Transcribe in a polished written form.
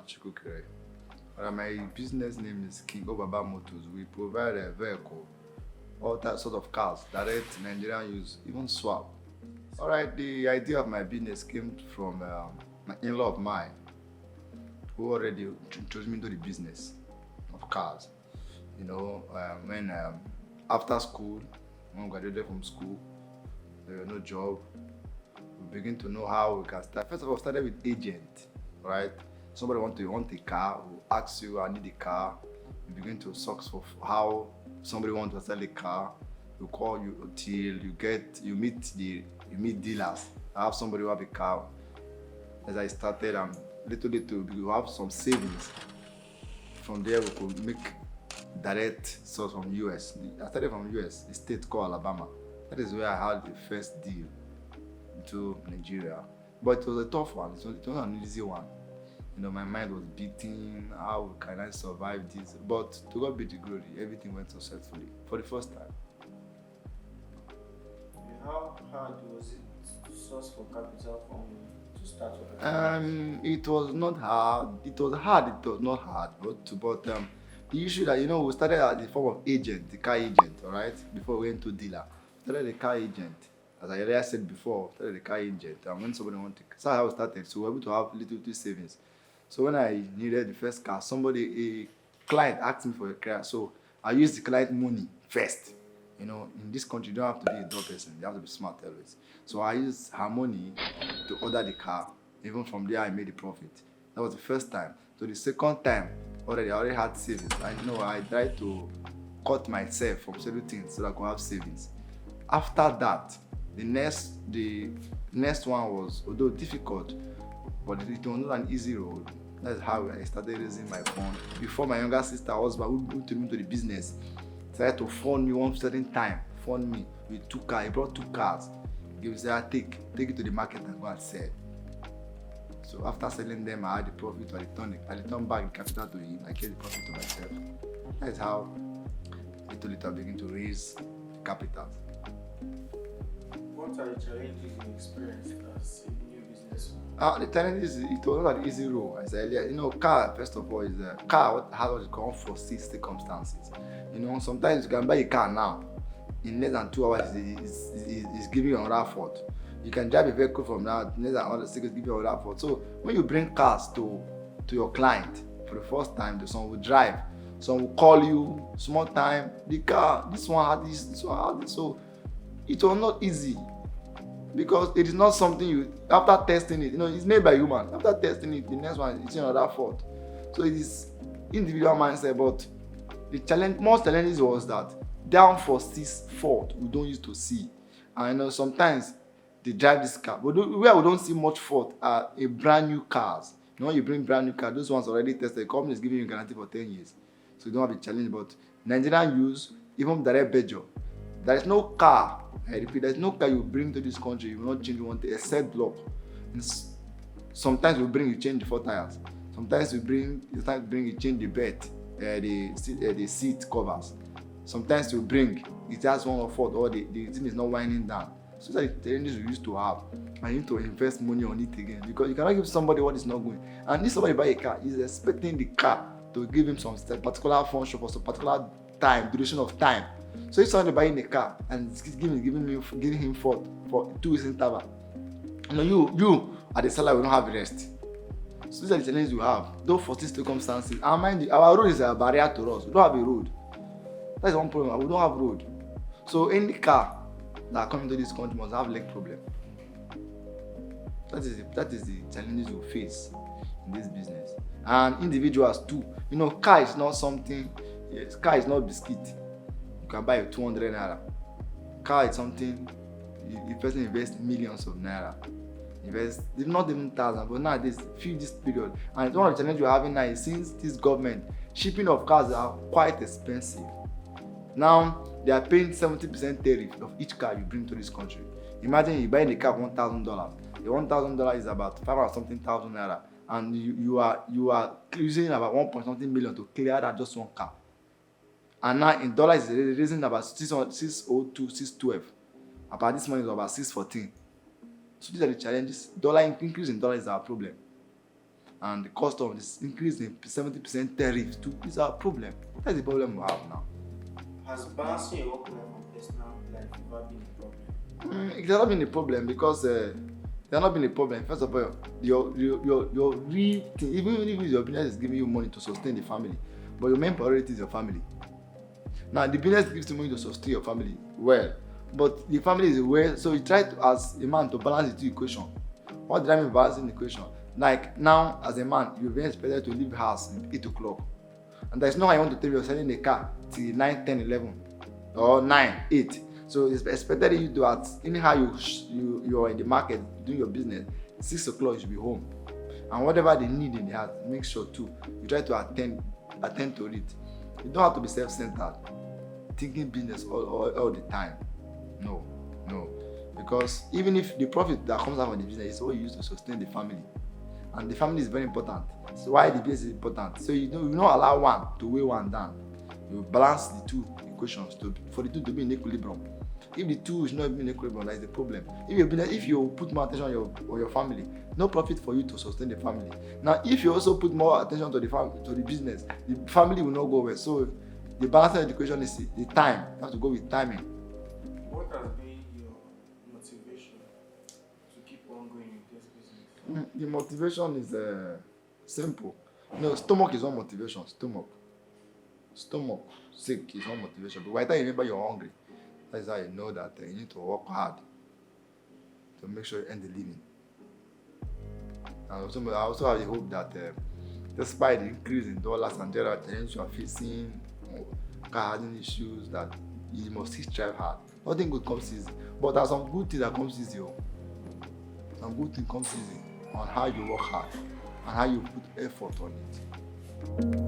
Chukukere. My business name is King Obaba Motors. We provide a vehicle, all that sort of cars, direct Nigerian use, even swap. All right, the idea of my business came from an in-law of mine who already introduced me to the business of cars. When after school, when we graduated from school, there was no job. We begin to know how we can start. First of all, started with agent, right? Somebody want a car, will ask you, I need a car. You begin to search for how somebody wants to sell a car. You call you till you meet dealers. I have somebody who have a car. As I started, little we have some savings. From there, we could make direct source from US. I started from US, a state called Alabama. That is where I had the first deal into Nigeria. But it was a tough one. It was not an easy one. My mind was beating. How can I survive this? But to God be the glory, everything went successfully for the first time. How hard was it to source for capital to start with? It was not hard. It was hard. It was not hard. But the issue that we started at the form of agent, the car agent, all right. Before we went to dealer, started the car agent. As I earlier said before, started the car agent. And when somebody wanted, that's how I started. So we were able to have little savings. So when I needed the first car, a client asked me for a car. So I used the client money first. In this country, you don't have to be a dumb person. You have to be smart always. So I used her money to order the car. Even from there, I made a profit. That was the first time. So the second time, I already had savings. I tried to cut myself from certain things so that I could have savings. After that, the next one was, although difficult, but it was not an easy road. That's how I started raising my fund. Before my younger sister, husband, who took me to the business, started to fund me one certain time. Fund me with 2 cars. He brought 2 cars. He said, take it to the market and go and sell. So after selling them, I had the profit. I returned back the capital to him. I kept the profit to myself. That's how little I begin to raise capital. What are the challenges you experienced as a new business? The challenge is it was not an easy role. As I said earlier, car first of all is a car has what you call unforeseen circumstances. Sometimes you can buy a car now, in less than 2 hours is giving you another fault. You can drive a vehicle from now, in less than another 6 hours, give you another fault. So when you bring cars to your client for the first time, some will drive, some will call you, small time, the car, this one had this one had this. So it was not easy. Because it is not something after testing it, it's made by human. After testing it, the next one is another fault. So it is individual mindset, but most challenges was that down for this fault we don't used to see. And sometimes they drive this car, but where we don't see much fault are a brand new cars. When you bring brand new car, those ones already tested. The company is giving you a guarantee for 10 years. So you don't have a challenge. But Nigerian use, even direct Bejo, there is no car. I repeat, there's no car you bring to this country, you will not change one thing except block. Sometimes you change the 4 tires. Sometimes you change the bed, the seat covers. Sometimes it has one or fault or the thing is not winding down. So these are the challenges we used to have. I need to invest money on it again because you cannot give somebody what is not going. And if somebody buy a car, he's expecting the car to give him some particular function for some particular duration of time. So if somebody buying a car and giving him fault for 2 weeks interval, you at the seller will not have rest. So these are the challenges we have. Though for these circumstances, and mind you, our road is a barrier to us. We don't have a road. That's one problem. We don't have road. So any car that comes into this country must have leg problem. That is the challenges we face in this business. And individuals too. Car is not something. Yes, car is not biscuit. You can buy a 200 naira. Car is something the person invests millions of naira. Not even thousands, but nowadays, this period. And one of the challenges we're having now is since this government, shipping of cars are quite expensive. Now, they are paying 70% tariff of each car you bring to this country. Imagine you buying a car for $1,000. The $1,000 is about 500 something thousand naira. And you are using about 1 point something million to clear that just one car. And now in dollars, it's raising about 602, 612. About this money is about 614. So these are the challenges. Increase in dollars is our problem. and the custom is increasing 70% tariff too. It's a problem. That's the problem we have now. Has balancing your work life and personal life ever been a problem? It has not been a problem because it has not been a problem. First of all, your real thing, even if your business is giving you money to sustain the family, but your main priority is your family. Now the business gives you money to sustain your family, well, but the family is well, so you try to, as a man, to balance the two equation. What did I mean by balancing the equation? Like now, as a man, you're being expected to leave the house at 8 o'clock. And there's no way you want to tell you're selling a car till 9, 10, 11, or 9, 8. So it's expected you to, at anyhow you're in the market doing your business, 6 o'clock you should be home. And whatever they need in the house, make sure too, you try to attend to it. You don't have to be self-centered, thinking business all the time. No. Because even if the profit that comes out of the business is all used to sustain the family, and the family is very important. So why the business is important? So you don't allow one to weigh one down. You balance the two equations for the two to be in equilibrium. If the two is not in equilibrium, that is the problem. If you put more attention on your family, no profit for you to sustain the family. Now, if you also put more attention to the business, the family will not go well. So the balance of the equation is the time. You have to go with timing. What has been your motivation to keep on going with this business? The motivation is simple. No, stomach is one motivation. Stomach sick is one motivation. But by the time you remember you're hungry, that's how you know that you need to work hard to make sure you earn the living. And I also have the hope that despite the increase in dollars and general challenges you are facing, having issues, that you must still strive hard. Nothing good comes easy. But there's some good things that comes easy. Some good things comes easy on how you work hard and how you put effort on it.